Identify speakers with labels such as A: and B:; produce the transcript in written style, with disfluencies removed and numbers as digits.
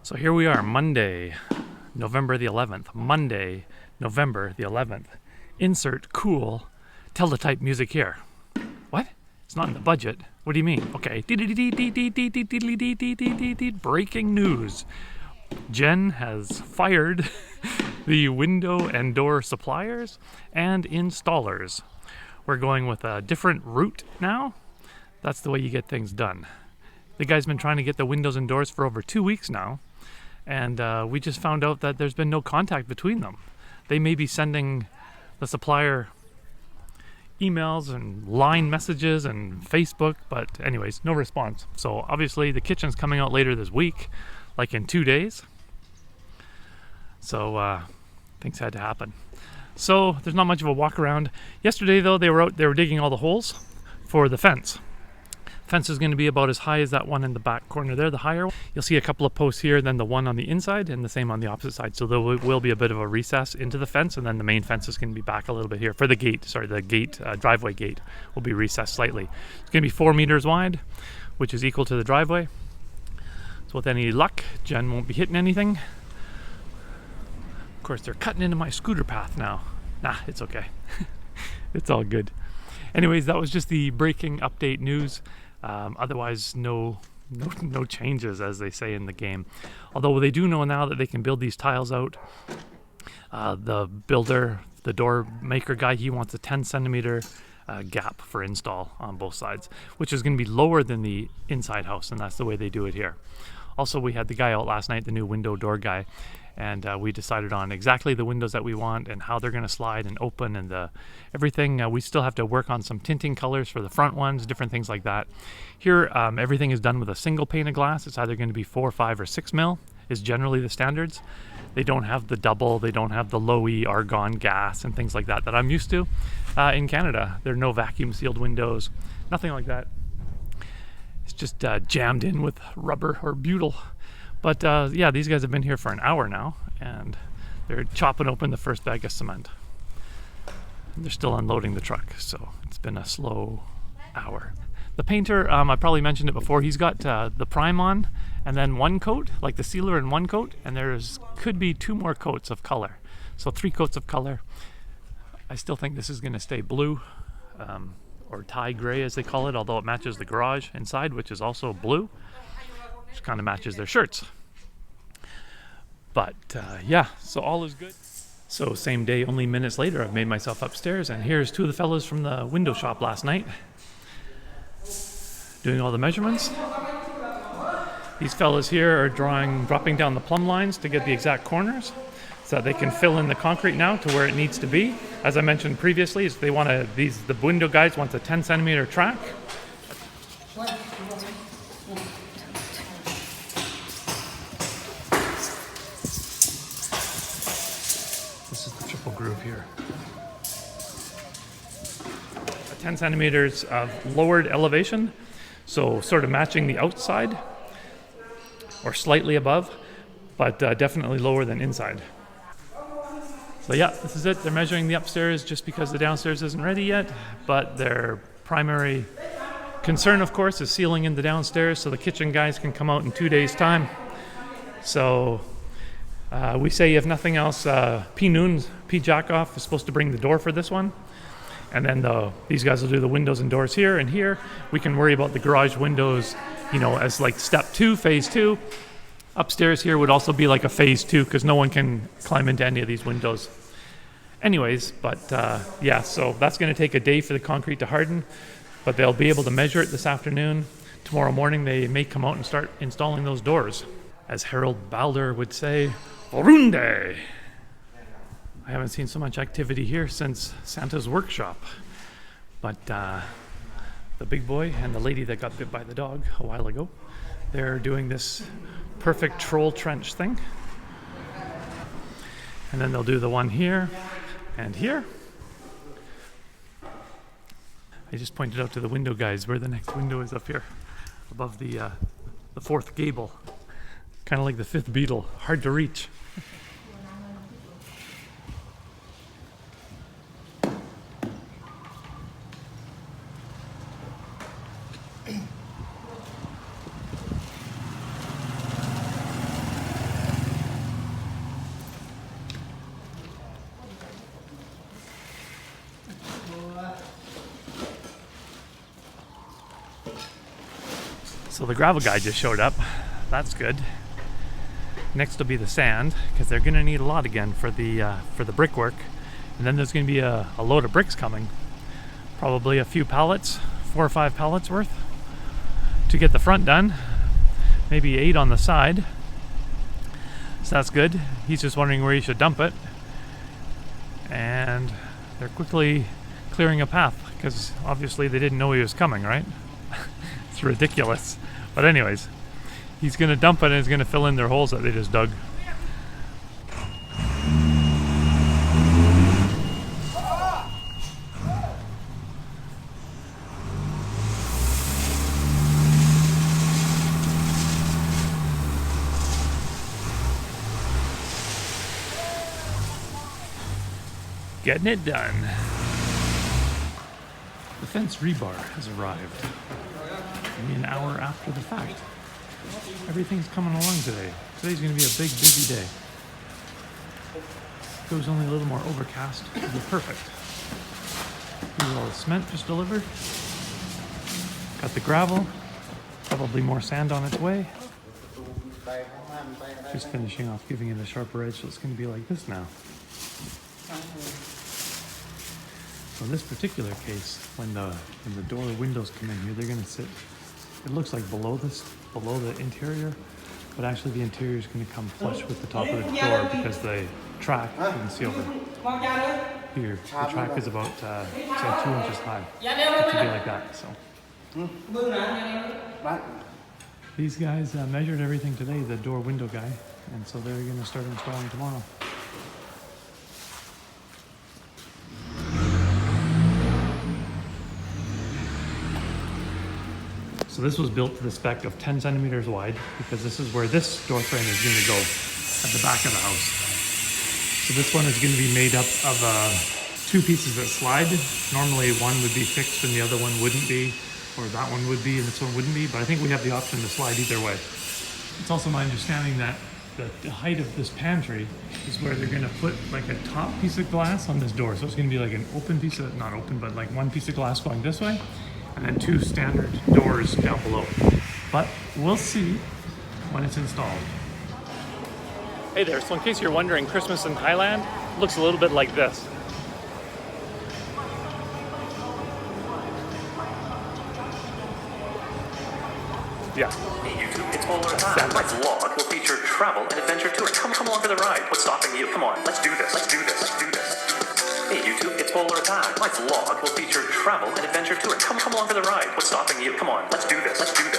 A: So here we are, Monday, November the 11th. Monday, November the 11th. Insert cool teletype music here. What? It's not in the budget. What do you mean? Okay. Breaking news. Jen has fired the window and door suppliers and installers. We're going with a different route now. That's the way you get things done. The guy's been trying to get the windows and doors for over 2 weeks now, and we just found out that there's been no contact between them. They may be sending the supplier emails and line messages and Facebook, but anyways, no response. So obviously the kitchen's coming out later this week, like in 2 days. So things had to happen. So there's not much of a walk around. Yesterday though, they were digging all the holes for the fence. Fence is going to be about as high as that one in the back corner there, the higher one. You'll see a couple of posts here, then the one on the inside and the same on the opposite side. So there will be a bit of a recess into the fence, and then the main fence is going to be back a little bit here for the gate. Sorry, the gate, driveway gate will be recessed slightly. It's going to be 4 meters wide, which is equal to the driveway. So with any luck, Jen won't be hitting anything. Of course, they're cutting into my scooter path now. Nah, it's okay. It's all good. Anyways, that was just the breaking update news. Otherwise, no changes, as they say in the game. Although they do know now that they can build these tiles out. The builder, the door maker guy, he wants a 10 centimeter gap for install on both sides, which is going to be lower than the inside house, and that's the way they do it here. Also, we had the guy out last night, the new window door guy, and we decided on exactly the windows that we want and how they're going to slide and open and everything. We still have to work on some tinting colors for the front ones, different things like that. Here, everything is done with a single pane of glass. It's either going to be 4, 5, or 6 mil is generally the standards. They don't have the double, they don't have the low-E argon gas and things like that I'm used to in Canada. There are no vacuum sealed windows, nothing like that. It's just jammed in with rubber or butyl. But yeah, these guys have been here for an hour now, and they're chopping open the first bag of cement. They're still unloading the truck, so it's been a slow hour. The painter, I probably mentioned it before, he's got the prime on, and then one coat, like the sealer in one coat, and could be 2 more coats of color. So 3 coats of color. I still think this is going to stay blue, or Thai gray as they call it, although it matches the garage inside, which is also blue. Which kind of matches their shirts. But yeah, so all is good. So same day, only minutes later, I've made myself upstairs, and here's 2 of the fellas from the window shop last night doing all the measurements. These fellas here are dropping down the plumb lines to get the exact corners so that they can fill in the concrete now to where it needs to be. As I mentioned previously, is the window guys want a 10 centimeter track. Groove here. 10 centimeters of lowered elevation, so sort of matching the outside or slightly above, but definitely lower than inside. So yeah, this is it. They're measuring the upstairs just because the downstairs isn't ready yet, but their primary concern, of course, is sealing in the downstairs so the kitchen guys can come out in 2 days' time. So we say, if nothing else, P. Jackoff is supposed to bring the door for this one. And then these guys will do the windows and doors here and here. We can worry about the garage windows, as like step 2, phase 2. Upstairs here would also be like a phase 2 because no one can climb into any of these windows. Anyways, but yeah, so that's going to take a day for the concrete to harden, but they'll be able to measure it this afternoon. Tomorrow morning they may come out and start installing those doors. As Harold Balder would say, Orunde! I haven't seen so much activity here since Santa's workshop. But the big boy and the lady that got bit by the dog a while ago, they're doing this perfect troll trench thing. And then they'll do the one here and here. I just pointed out to the window guys where the next window is up here, above the 4th gable. Kind of like the 5th beetle, hard to reach. So the gravel guy just showed up. That's good. Next will be the sand, because they're gonna need a lot again for the brickwork. And then there's gonna be a load of bricks coming. Probably a few pallets, 4 or 5 pallets worth to get the front done. Maybe 8 on the side. So that's good. He's just wondering where he should dump it. And they're quickly clearing a path, because obviously they didn't know he was coming, right? It's ridiculous. But anyways, he's gonna dump it and he's gonna fill in their holes that they just dug. Getting it done. The fence rebar has arrived. Maybe an hour after the fact. Everything's coming along today. Today's going to be a big, busy day. If it was only a little more overcast, it would be perfect. Here's all the cement just delivered. Got the gravel. Probably more sand on its way. Just finishing off giving it a sharper edge, so it's going to be like this now. So in this particular case, when the door windows come in here, they're going to sit, it looks like below the interior, but actually the interior is going to come flush with the top of the door, because the track, you can see over here, the track is about say 2 inches high. It should be like that. So these guys measured everything today, the door window guy, and so they're going to start installing tomorrow. So this was built to the spec of 10 centimeters wide, because this is where this door frame is going to go, at the back of the house. So this one is going to be made up of 2 pieces that slide. Normally one would be fixed and the other one wouldn't be, or that one would be and this one wouldn't be, but I think we have the option to slide either way. It's also my understanding that the height of this pantry is where they're going to put like a top piece of glass on this door. So it's going to be like an open piece of, not open, but like 1 piece of glass going this way, and then 2 standard doors down below. But we'll see when it's installed. Hey there, so in case you're wondering, Christmas in Thailand looks a little bit like this. Yeah.
B: Hey YouTube, it's PolarAttack. My vlog will feature travel and adventure tours. Come along for the ride. What's stopping you? Come on, let's do this. Let's do this. Let's do this. Hey YouTube, it's PolarAttack. My vlog will feature travel and adventure tours. Come along for the ride. What's stopping you? Come on, let's do this. Let's do this.